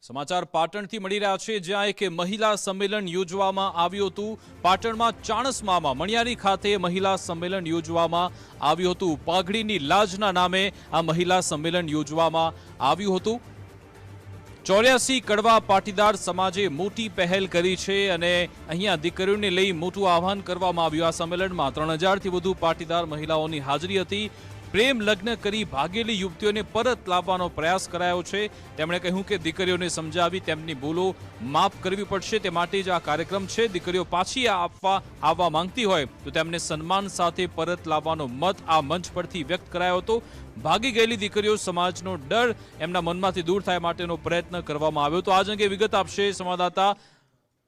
સમાચાર પાટણથી મળી રહ્યા છે, જ્યાં એક મહિલા સંમેલન યોજવામાં આવ્યું હતું। પાટણમાં ચાણસ્મામાં મણિયારી ખાતે મહિલા સંમેલન યોજવામાં આવ્યું હતું। પાઘડીની લાજના નામે આ મહિલા સંમેલન યોજવામાં આવ્યું હતું। 84 કડવા પાટીદાર સમાજે મોટી પહેલ કરી છે અને અહીંયા દીકરીઓને લઈ મોટું આહ્વાન કરવામાં આવ્યું। આ સંમેલનમાં 3000થી વધુ પાટીદાર મહિલાઓની હાજરી હતી। પ્રેમ લગ્ન કરી ભાગેલી યુવતીઓને પરત લાવવાનો પ્રયાસ કરાયો છે। તેમણે કહ્યું કે દીકરીઓને સમજાવી તેમની ભૂલો માફ કરવી પડશે, તે માટે જ આ કાર્યક્રમ છે। દીકરીઓ પાછી આવવા માંગતી હોય તો તેમને સન્માન સાથે પરત લાવવાનો મત આ મંચ પરથી વ્યક્ત કરાયો હતો। ભાગી ગયેલી દીકરીઓ સમાજનો ડર એમના મનમાંથી દૂર થાય માટેનો પ્રયત્ન કરવામાં આવ્યો। તો આજ અંગે વિગત આપશે સંવાદદાતા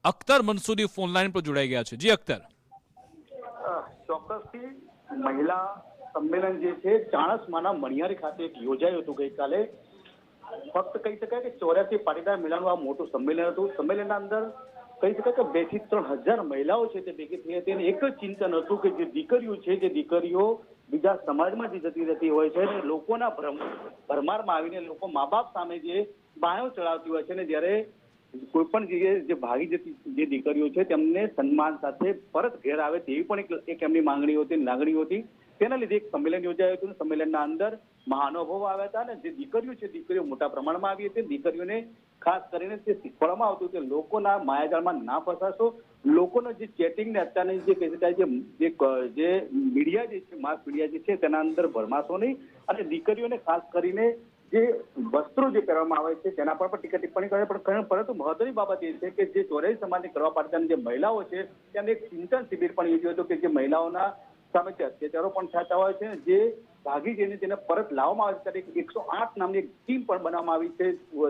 અખ્તર મંસૂરી ફોનલાઈન પર જોડાઈ ગયા છે। જી અખ્તર। ચોક્કસથી મહિલા સંમેલન જે છે ચાણસ્માના મણિયારી ખાતે યોજાયું હતું ગઈકાલે। ફક્ત કહી શકાય કે 84 પાટીદાર મહિલાનું આ મોટું સંમેલન હતું। સંમેલનના અંદર કહી શકાય કે 2 થી 3000 મહિલાઓ છે તે ભેગી થઈ હતી અને એક જ ચિંતન હતું કે જે દીકરીઓ છે, જે દીકરીઓ બીજા સમાજમાં જે જતી રહેતી હોય છે અને લોકોના ભરમારમાં આવીને લોકો મા બાપ સામે જે બાયો ચડાવતી હોય છે ને જ્યારે કોઈ પણ જગ્યાએ જે ભાગી જતી જે દીકરીઓ છે તેમને સન્માન સાથે પરત ઘેર આવે તેવી પણ એક એમની માંગણી હતી, લાગણી હતી। તેના લીધે એક સંમેલન યોજાયું હતું। સંમેલનના અંદર મહાનુભાવો આવ્યા હતા અને જે દીકરીઓ છે દીકરીઓ મોટા પ્રમાણમાં આવી હતી। દીકરીઓને ખાસ કરીને તે શીખવાડવામાં આવતું કે લોકોના માયાજાળમાં ના ફસાશો, લોકોનો જે ચેટિંગ ને અત્યારની જે કહી શકાય જે મીડિયા જે છે, માસ મીડિયા જે છે તેના અંદર ભરમાશો નહીં અને દીકરીઓને ખાસ કરીને જે વસ્ત્રો જે પહેરવામાં આવે છે તેના પર પણ ટીકા ટિપ્પણી કરે। પણ પરંતુ મહત્વની બાબત એ છે કે જે 84 સમાજની કડવા પાટીદારની જે મહિલાઓ છે તેને એક ચિંતન શિબિર પણ યોજ્યું હતું કે જે મહિલાઓના સામે અત્યાચારો પણ થતા હોય છે, જે ભાગી જઈને તેને પરત લાવવામાં આવે છે। 108 નામની એક ટીમ પણ બનાવવામાં આવી છે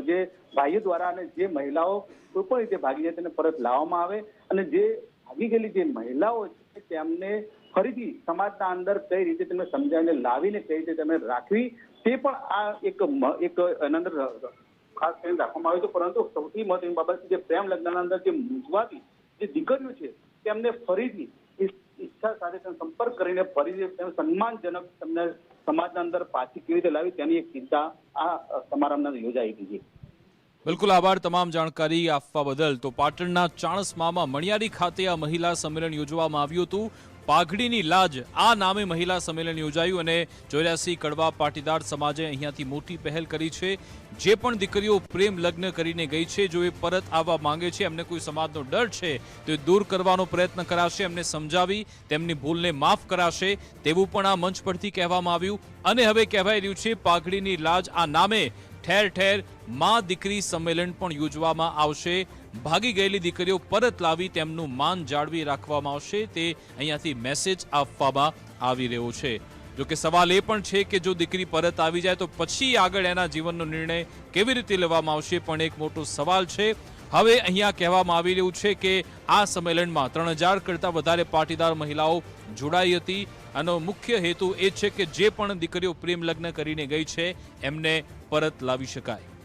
જે ભાઈઓ દ્વારા, અને જે મહિલાઓ કોઈ પણ રીતે ભાગી જાય તેને પરત લાવવામાં આવે અને જે ભાગી ગયેલી જે મહિલાઓ છે તેમને ફરીથી સમાજના અંદર કઈ રીતે તેમને સમજાવીને લાવીને કઈ રીતે તેમને રાખવી તે પણ આ એક એના અંદર ખાસ કરીને રાખવામાં આવ્યું હતું। પરંતુ સૌથી મહત્વની બાબત જે પ્રેમ લગ્નના અંદર જે મૂંઝવાતી જે દીકરીઓ છે તેમને ફરીથી ઈચ્છા સાથે સંપર્ક કરીને ફરી સન્માનજનક તમને સમાજના અંદર પાછી કેવી રીતે લાવી તેની એક ચિંતા આ સમારંભના યોજાઈ હતી। બિલકુલ આભાર તમામ જાણકારી આપવા બદલ। તો પાટણના ચાણસ્મામાં મણિયારી ખાતે આ મહિલા સંમેલન યોજવામાં આવ્યું હતું। પાઘડીની લાજ આ નામે મહિલા સંમેલન યોજાયું અને 84 કડવા પાટીદાર સમાજે અહીંયાથી મોટી પહેલ કરી છે। જે પણ દીકરીઓ પ્રેમ લગ્ન કરીને ગઈ છે, જો એ પરત આવવા માંગે છે, એમને કોઈ સમાજનો ડર છે તો એ દૂર કરવાનો પ્રયત્ન કરાશે, એમને સમજાવી તેમની ભૂલને માફ કરાશે તેવું પણ આ મંચ પરથી કહેવામાં આવ્યું। અને હવે કહેવાય રહ્યું છે પાઘડીની લાજ આ નામે ઠેર ઠેર માં દીકરી સંમેલન પણ યોજવામાં આવશે। ભાગી ગયેલી દીકરીઓ પરત લાવી તેમનું માન જાળવી રાખવામાં આવશે, તે અહીંયાથી મેસેજ આપવામાં આવી રહ્યો છે। જો કે સવાલ એ પણ છે કે જો દીકરી પરત આવી જાય તો પછી આગળ એના જીવનનો નિર્ણય કેવી રીતે લેવામાં આવશે પણ એક મોટો સવાલ છે। હવે અહીંયા કહેવામાં આવી રહ્યું છે કે આ સંમેલનમાં 3000 કરતાં વધારે પાટીદાર મહિલાઓ જોડાઈ હતી। આનો મુખ્ય હેતુ એ છે કે જે પણ દીકરીઓ પ્રેમ લગ્ન કરીને ગઈ છે એમને પરત લાવી શકાય।